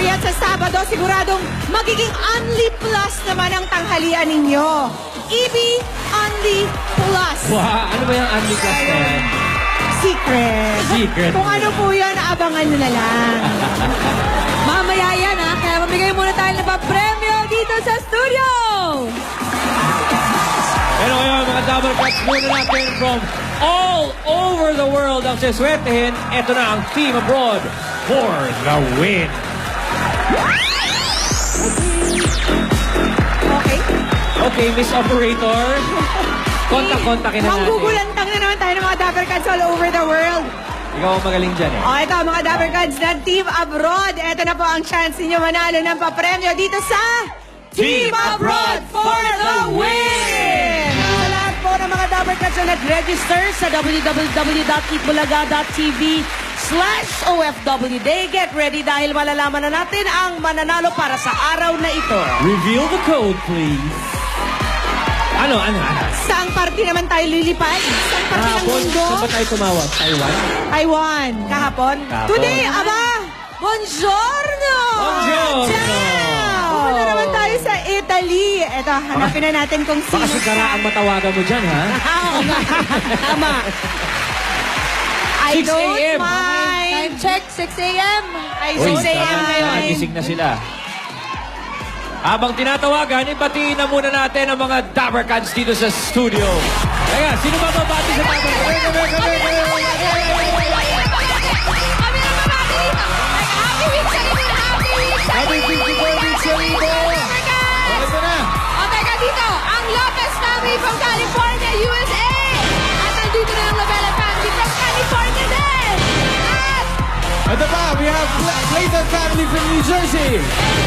yan sa Sabado, siguradong magiging Only Plus naman ang tanghalian ninyo. EB Only Plus. Wow, ano ba yung Only Plus na yan? Secret. Secret. Kung ano po yan, abangan nyo na lang. Mamaya yan ha, kaya mamigay muna tayo ng premyo dito sa studio! Pero ngayon, mga double cuts muna natin from all over the world ang siswertehin. Ito na ang Team Abroad for the win. Okay? Okay, Miss Operator. Kontak-kontakin na natin. Manggugulantang na naman tayo ng mga Dapper Cats all over the world. Ikaw ang magaling dyan eh. O, ito, mga Dapper Cats ng Team Abroad. Ito na po ang chance ninyo manalo ng papremyo dito sa Team Abroad for the win! Sa lahat po ng mga Dapper Cats na nag-register sa www.eatbulaga.tv/OFWday. Get ready dahil malalaman na natin ang mananalo para sa araw na ito. Reveal the code, please. Ano? Saang parte naman tayo lilipad? Saang parte ng Kahapon, mundo? saan ba tayo tumawag? Taiwan? Taiwan. Kahapon? Kahapon. Today, aba! Buongiorno! Buongiorno! Ciao! Pupunta naman tayo sa Italy. Eto, hanapin na natin kung sino Baka sigara ang matawagan mo dyan, ha? Tama. I 6 don't a.m. mind. Time check, 6 a.m. Ay, Uy, 6 a.m. tama. ngayon. Gising na sila. Habang tinatawagan, ibatiin na muna natin ang mga Dapper Cats dito sa studio. Kaya, sino ba babati sa Dapper Cats? Happy week sa Libo! Ito na! O, teka dito, ang Lopez family from California, USA! At nandito na ang Lovella family from California din! At Ito pa, we have Clayton family from New Jersey.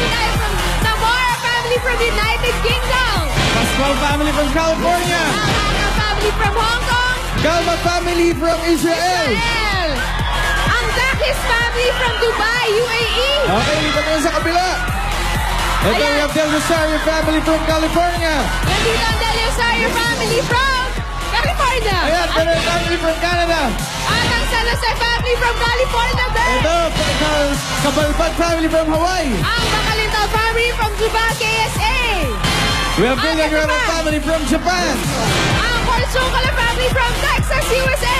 tayo from Zamora family from United Kingdom! Pascual family from California. Ang Hanga family from Hong Kong! Galma family from Israel. Israel! Ang Dakis family from Dubai, UAE! Okay, dito tayo sa kabila. Ito, we have Del Rosario family from California. Nandito ang Del Rosario family from California! Ayan, Del family from Canada. At ang San Jose family from California din! Ito, Kabalbag family from Hawaii. Ang Bakalintal family from Dubai, KSA! We have Villagrana family from Japan. Ang Porzucala family from Texas, USA!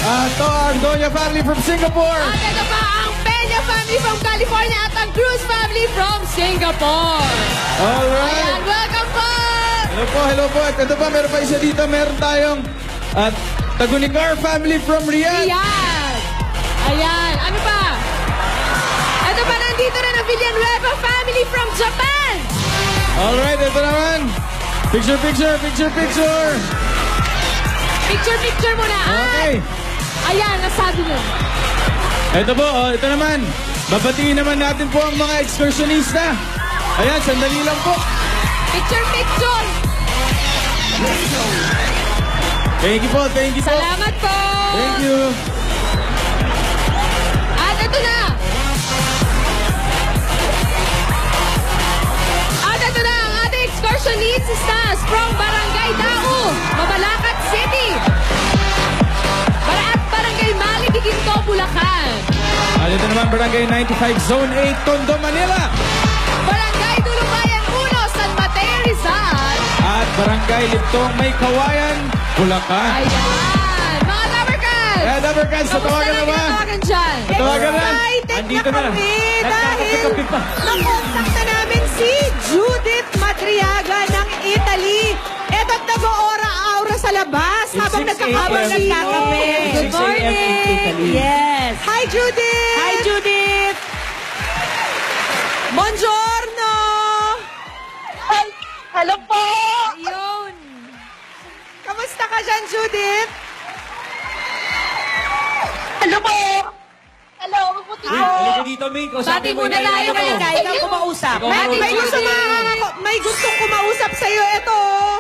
Ito, Ardonia family from Singapore. At ito pa ang Peña family from California at ang Cruz family from Singapore! Alright. Ayan, welcome po! Hello po. At ito pa, meron pa isa dito. Meron tayong Tagunigar family from Riyadh. Ayan! Ayan, ano pa? Ito pa, nandito rin ang Villanueva family from Japan! Alright, ito naman. Picture. Picture muna. Okay. Ayan, nasabi nyo. Ito po, ito naman. Babatiin naman natin po ang mga excursionista. Ayan, sandali lang po. Picture. Thank you po. Salamat po. Thank you. At ito na. Ang ating excursionistas from Barangay Dao, Mabalacat City. At Barangay Mali, Ginto, Bulacan. At ito naman, Barangay 95, Zone 8, Tondo, Manila. Barangay Dulubayan 1, San Mateo, Rizal. At Barangay Liptong, May Kawayan, Bulacan. Ayan. Mga Dabarkans. Kaya Dabarkans, tatawagan na ba? Tawagan dyan. Tatawagan na. Excited Andito na na. kami dahil Nagkakape-kape pa. nakontak na namin si Judith Madriaga ng Italy. Eto't nag-aura-aura sa labas habang 6 nagkakape. Good 6 a.m. in Italy. Yes. Hi, Judith! Hi, Judith. Buongiorno! Hello po! Ayun. Kamusta ka dyan, Judith? Hello po! Hello, mabuti po! Halika dito, May. Bati muna tayo kayo. Ikaw kumausap. Ikaw marunong May gusto mag- may gustong kumausap sa'yo. Ito.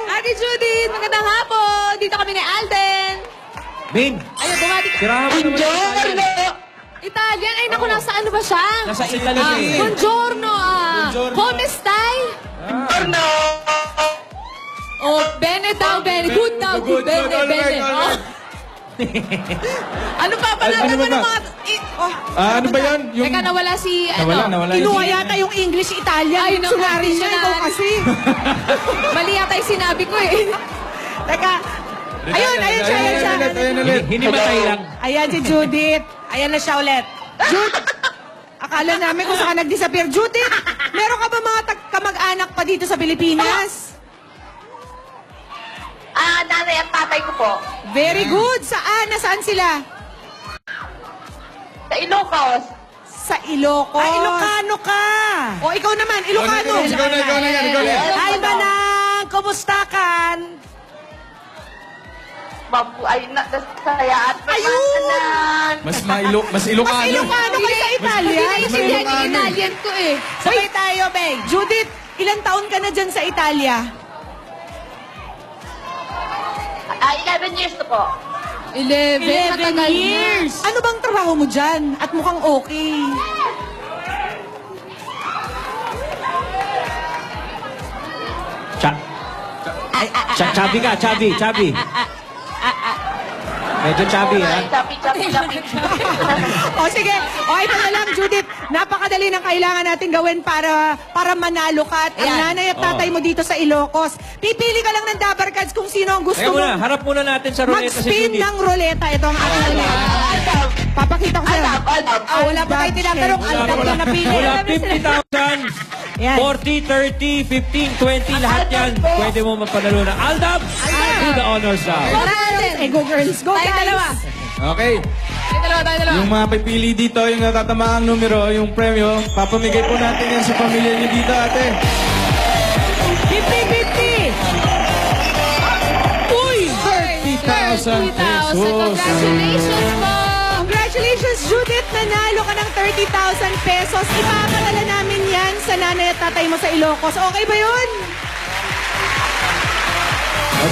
Ate Judith, magandang hapon. Dito kami ni Alden. Main, Ayun, bumati ka. tirahan mo naman yung Italian. Italian. Ay, naku, nasa ano ba siya? Nasa Italy siya eh. Buongiorno. Buongiorno. Come stai? Ano? Oh, bene daw, bene. Good daw. Good, bene, bene. Oh. Ano pa? Panalo Ano mo ba ng ba? mga... Ano ba yan? Yung... Teka, nawala si... Nawala. Kinuha yata yung English Italian. Ay, Yung sunari niya, ikaw dictionary. kasi. Mali yata yung sinabi ko eh. Teka. Ayun siya. Ayan ulit. Hindi matay lang. Ayan si Judith. Ayan na siya ulit. Judith, akala namin kung saan nag-disappear. Judith, meron ka ba mga kamag-anak pa dito sa Pilipinas? Nanay at tatay ko po. Very good. Saan? Nasaan sila? Sa Ilocos. Sa Ilocos. Ay, Ilocano ka! O, ikaw naman, Ilocano. Ikaw na. Ay, Manang! Kumusta kan? Saya at Ayun! Mas Mas Ilocano. Ilocano kayo sa Hindi Italia. naiintindihan yung Italian ko eh. Sabay tayo, Beng. Judith, ilang taon ka na dyan sa Italia? 11 years na po. 11 matagal years! Ano bang trabaho mo dyan? At mukhang okay. Chubby ka, chubby. Medyo chubby, ha? Chapi. O sige, o ito na lang, Judith. Napakadali ng kailangan natin gawin para manalo ka. At ang Ayan. nanay at tatay mo dito sa Ilocos. Pipili ka lang ng Dabber Cards kung sino ang gusto Teka mo. muna, harap muna natin sa ruleta si Mag-spin Judith. ng ruleta. Ito ang aking ruleta. Papakita ko sa'yo. Wala pa tayo tinatanong. Ang dami na napili. Wala 50,000. Yan. 40, 30, 15, 20, lahat yan. Pwede mo mapanalo na Aldab. Do the honors now. Eh, go girls. Go Tayo guys. dalawa. Okay. Tayo dalawa. Yung mga pipili dito, yung natatamaang numero, yung premyo, papamigay po natin yan sa pamilya niyo dito, ate. 50-50. Uy! 30,000 pesos. Congratulations po! Congratulations, Judith! Nanalo ka ng 30,000 pesos. Ipapadala namin yan sa nanay at tatay mo sa Ilocos. Okay ba yun?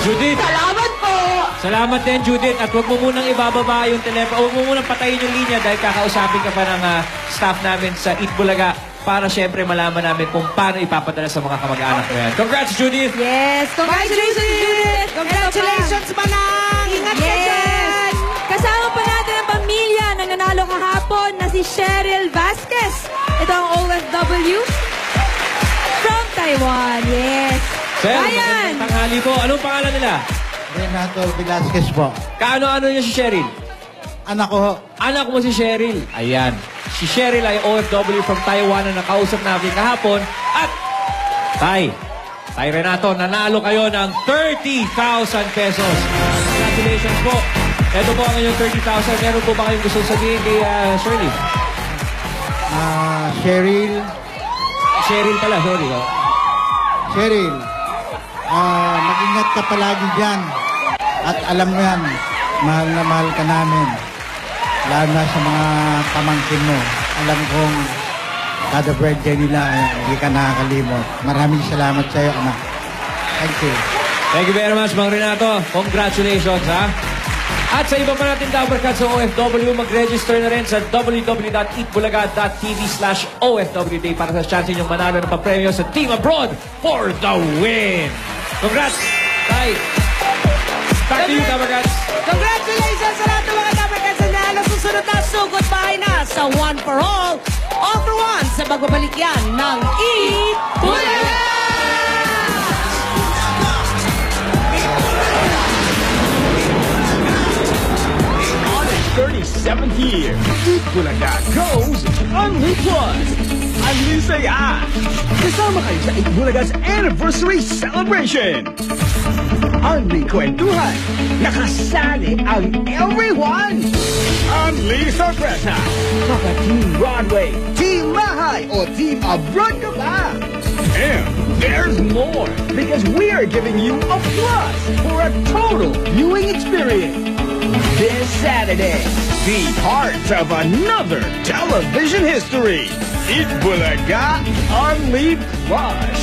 Judith, Salamat po. salamat din, Judith. At huwag mo munang ibababa yung telepono. Huwag mo munang patayin yung linya dahil kakausapin ka pa ng staff namin sa Eat Bulaga para syempre malaman namin kung paano ipapadala sa mga kamag-anak mo yan. Congrats, Judith! Yes. Congratulations, Judith! Congratulations, Manang! Ingat ka dyan! Kasama pa natin ang pamilya na nanalo kahapon na si Cheryl Vasquez. Ito ang OFW from Taiwan. Yes. Sir, Ayan! magandang tanghali po. Anong pangalan nila? Renato Velasquez po. Kaano-ano niya si Cheryl? Anak ko ho. Anak mo si Cheryl. Ayan. Si Cheryl ay OFW from Taiwan na nakausap namin kahapon. At, Tay Renato, nanalo kayo ng 30,000 pesos. Congratulations po. Ito po ang inyong 30,000. Meron po ba kayong gusto sabihin kay Shirley? Cheryl. Cheryl pala, sorry. Oh. Cheryl. Mag-ingat ka palagi dyan. At alam mo yan, mahal na mahal ka namin. Lalo na sa mga pamangkin mo. Alam kong kada birthday nila, hindi ka nakakalimot. Maraming salamat sa iyo, anak. Thank you. Thank you very much, Mang Renato. Congratulations, ha? At sa iba pa natin Dabber Cards sa OFW, mag-register na rin sa www.eatbulaga.tv/OFW Day para sa chance ninyong manalo ng papremyo sa Team Abroad for the win. Congrats, Tay. Back to you, Dabber Cards. Congratulations sa lahat ng mga Dabber Cards na nanalo. Susunod na sugod bahay na sa One for All for One sa pagbabalik yan ng Eat Bulaga! 37th year, Eat Bulaga goes Unli Plus! Unli Saya! Kasama kayo sa Eat Bulaga's Anniversary Celebration! Unli Kwentuhan! Nakasali ang everyone! Unli Sorpresa! Kaka Team Broadway, Team Mahay, o Team Abroad ka ba? And there's more because we are giving you a plus for a total viewing experience. This Saturday, be part of another television history. Eat Bulaga Unli Plus.